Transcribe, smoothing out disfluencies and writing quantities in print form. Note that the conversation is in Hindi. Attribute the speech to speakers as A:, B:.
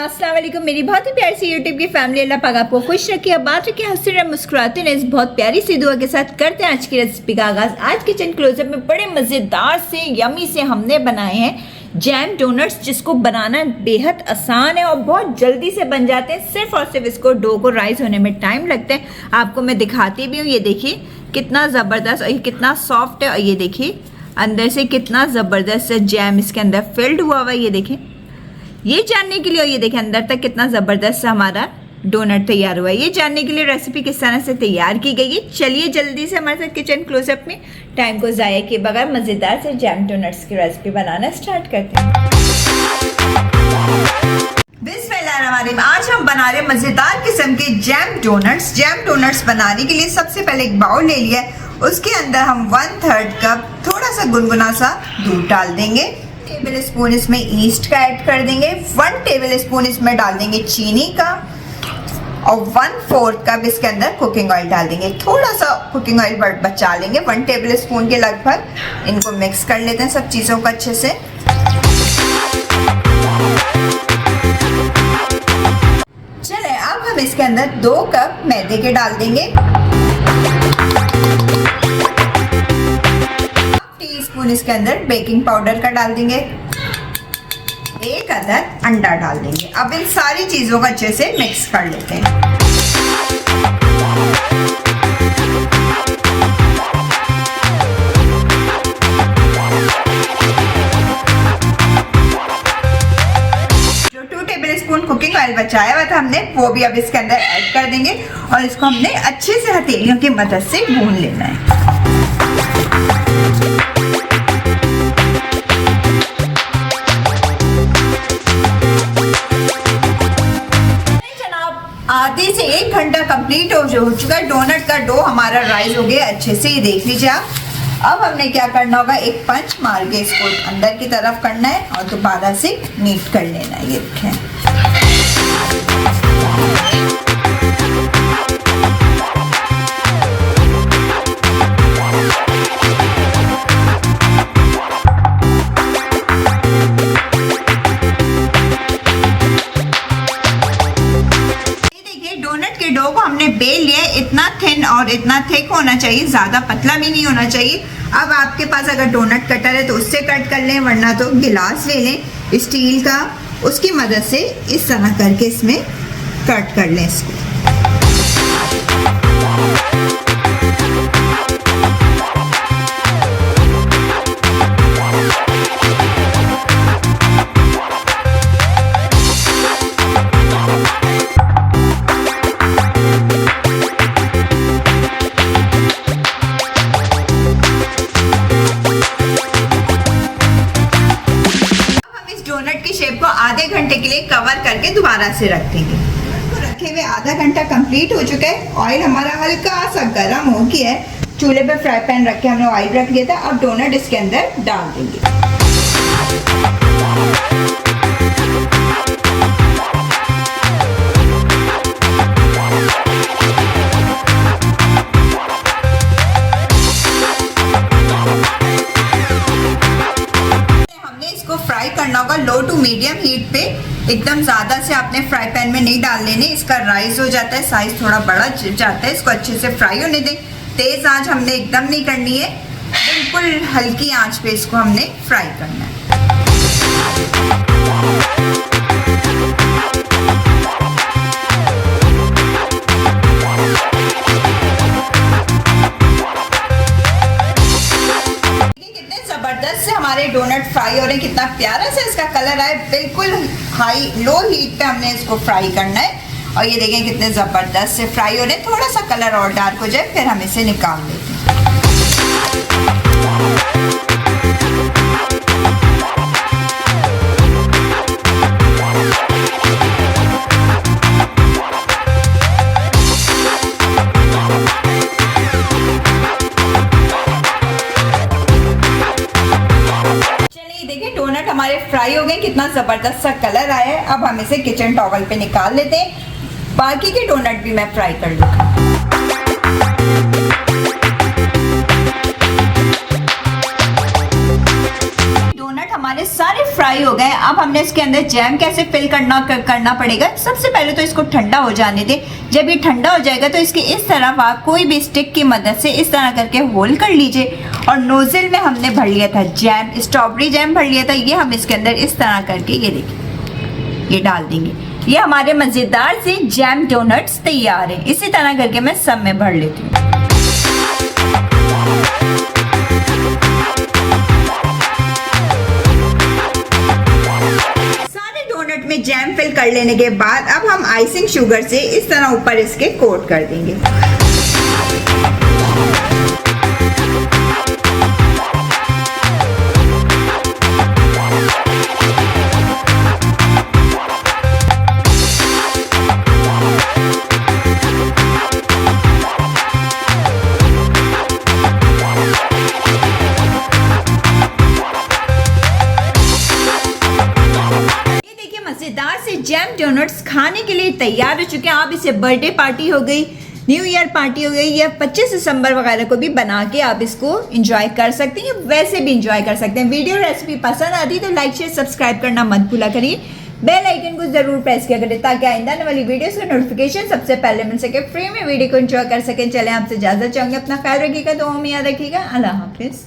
A: अस्सलाम वालेकुम मेरी बहुत ही प्यारी सी यूट्यूब की फैमिली। अल्लाह पाक आपको खुश रखे, आबाद रखे, हंसते रहे, मुस्कुराते रहे। इस बहुत प्यारी सी दुआ के साथ करते हैं आज की रेसिपी का आगाज। आज किचन क्लोजअप में बड़े मज़ेदार से यमी से हमने बनाए हैं जैम डोनट्स, जिसको बनाना बेहद आसान है और बहुत जल्दी से बन जाते हैं। सिर्फ और सिर्फ इसको डो को राइज होने में टाइम लगता है। आपको मैं दिखाती भी हूँ, ये देखिए कितना ज़बरदस्त और ये कितना सॉफ्ट है। और ये देखिए अंदर से कितना ज़बरदस्त जैम इसके अंदर फिल्ड हुआ हुआ है। ये देखें, ये जानने के लिए, और ये देखें अंदर तक कितना ज़बरदस्त हमारा डोनट तैयार हुआ है। ये जानने के लिए रेसिपी किस तरह से तैयार की गई है, चलिए जल्दी से हमारे साथ किचन क्लोजअप में टाइम को ज़ाया किए बगैर मज़ेदार से जैम डोनट्स की रेसिपी बनाना स्टार्ट करते हैं। बिस्मिल्लाहिर्रहमानिर्रहीम। आज हम बना रहे मज़ेदार किस्म के जैम डोनट्स। जैम डोनट्स बनाने के लिए सबसे पहले एक बाउल ले लिया है, उसके अंदर हम 1/3 कप थोड़ा सा गुनगुना सा दूध डाल देंगे। टेबल स्पून इसमें ईस्ट का ऐड कर देंगे। 1 टेबल स्पून इसमें डाल देंगे चीनी का और 1/4 कप इसके अंदर कुकिंग ऑयल डाल देंगे। थोड़ा सा कुकिंग ऑयल बचा लेंगे 1 टेबल स्पून के लगभग। इनको मिक्स कर लेते हैं सब चीज़ों को अच्छे से। चले अब हम इसके अंदर 2 कप मैदे के डाल देंगे। टीस्पून इसके अंदर बेकिंग पाउडर का डाल देंगे। 1 अदद अंडा डाल देंगे। अब इन सारी चीजों को अच्छे से मिक्स कर लेते हैं। जो 2 टेबल स्पून कुकिंग ऑयल बचाया हुआ था हमने, वो भी अब इसके अंदर ऐड कर देंगे और इसको हमने अच्छे से हथेलियों की मदद से भून लेना है। आधे से 1 घंटा कंप्लीट हो चुका है। डोनट का डो हमारा राइज हो गया अच्छे से, ये देख लीजिए आप। अब हमने क्या करना होगा, एक पंच मार के इसको अंदर की तरफ करना है और दोबारा से नीट कर लेना है। ये देखें, डो को हमने बेल लिया है। इतना थिन और इतना थिक होना चाहिए, ज़्यादा पतला भी नहीं होना चाहिए। अब आपके पास अगर डोनट कटर है तो उससे कट कर लें, वरना तो गिलास ले लें स्टील का, उसकी मदद से इस तरह करके इसमें कट कर लें इसको। शेप को आधे घंटे के लिए कवर करके दोबारा से रख देंगे। तो रखे हुए आधा घंटा कंप्लीट हो चुका है। ऑयल हमारा हल्का सा गर्म हो गया है। चूल्हे पे फ्राई पैन रख के हमने ऑयल रख लिया था। अब डोनट इसके अंदर डाल देंगे। फ्राई करना होगा लो टू मीडियम हीट पे। एकदम ज़्यादा से आपने फ्राई पैन में नहीं डाल लेने, इसका राइज हो जाता है, साइज थोड़ा बड़ा जाता है। इसको अच्छे से फ्राई होने दें। तेज़ आंच हमने एकदम नहीं करनी है, बिल्कुल हल्की आंच पे इसको हमने फ्राई करना है। से हमारे डोनट फ्राई हो रहे हैं, कितना प्यारा सा इसका कलर आए। बिल्कुल लो हीट पे हमने इसको फ्राई करना है। और ये देखें कितने ज़बरदस्त से फ्राई हो रहे हैं। थोड़ा सा कलर और डार्क हो जाए फिर हम इसे निकाल लेते हैं। डोनट हमारे फ्राई हो गए, कितना ज़बरदस्त सा कलर आया है। अब हम इसे किचन टॉवल पे निकाल लेते हैं। बाकी के डोनट भी मैं फ्राई कर लूँगा। डोनट हमारे सारे फ्राई फ्राई हो गए। अब हमने इसके अंदर जैम कैसे फिल करना पड़ेगा। सबसे पहले तो इसको ठंडा हो जाने दे। जब ये ठंडा हो जाएगा तो इसके इस तरफ आप कोई भी स्टिक की मदद से इस तरह करके होल कर लीजिए। और नोजल में हमने भर लिया था जैम, स्ट्रॉबेरी जैम भर लिया था। ये हम इसके अंदर इस तरह करके ये देखिए ये डाल देंगे। ये हमारे मज़ेदार से जैम डोनट्स तैयार हैं। इसी तरह करके मैं सब में भर लेती हूँ। में जैम फिल कर लेने के बाद अब हम आइसिंग शुगर से इस तरह ऊपर इसके कोट कर देंगे। मजेदार से जैम डोनट्स खाने के लिए तैयार हो चुके हैं। आप इसे बर्थडे पार्टी हो गई, न्यू ईयर पार्टी हो गई या 25 दिसंबर वगैरह को भी बना के आप इसको एंजॉय कर सकते हैं, वैसे भी एंजॉय कर सकते हैं। वीडियो रेसिपी पसंद आती तो लाइक शेयर सब्सक्राइब करना मत भूला करिए। बेल आइकन को जरूर प्रेस किया करें ताकि आइंदा आने वाली वीडियोस का नोटिफिकेशन सबसे पहले मिल सके, फ्री में वीडियो को एंजॉय कर सकें। चले आपसे इजाजत चाहूंगी, अपना ख्याल रखिएगा, दुआ में याद रखिएगा। अल्लाह हाफिज।